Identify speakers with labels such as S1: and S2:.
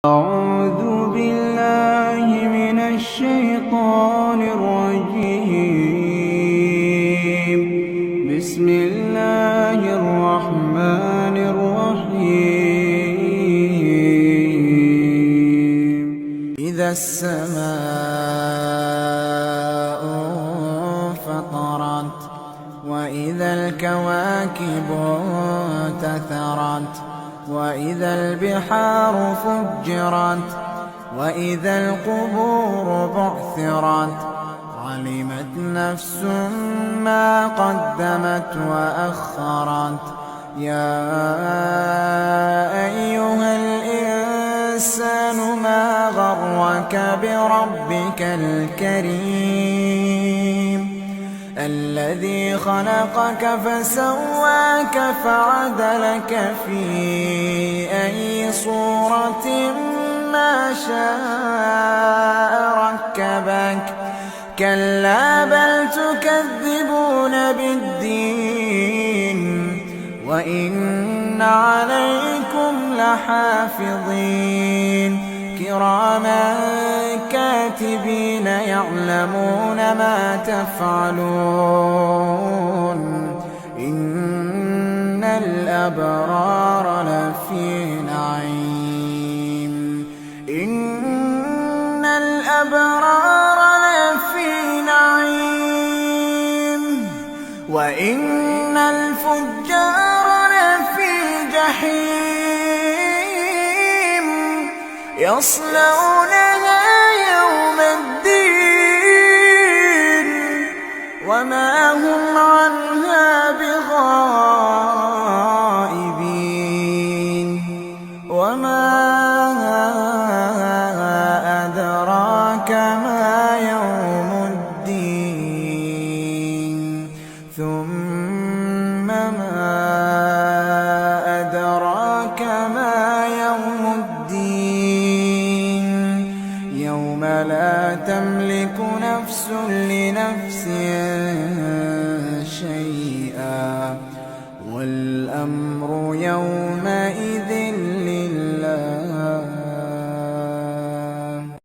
S1: أعوذ بالله من الشيطان الرجيم. بسم الله الرحمن الرحيم. إذا السماء انفطرت وإذا الكواكب انتثرت وإذا البحار فجرت وإذا القبور بعثرت علمت نفس ما قدمت وأخرت. يا أيها الإنسان ما غرك بربك الكريم الذي خلقك فسواك فعدلك في أي صورة ما شاء ركبك. كلا بل تكذبون بالدين وإن عليكم لحافظين كراما كاتبين يعلمون ما تفعلون. إن الأبرار لفي نعيم إن الأبرار لفي نعيم وإن الفجار لفي جحيم يصلونها يوم الدين وما هم عنها بغائبين. وما أدراك ما يوم الدين ثم ما أدراك ما يوم الدين يوم لا تملك نفس لنفس شيئا والأمر يومئذ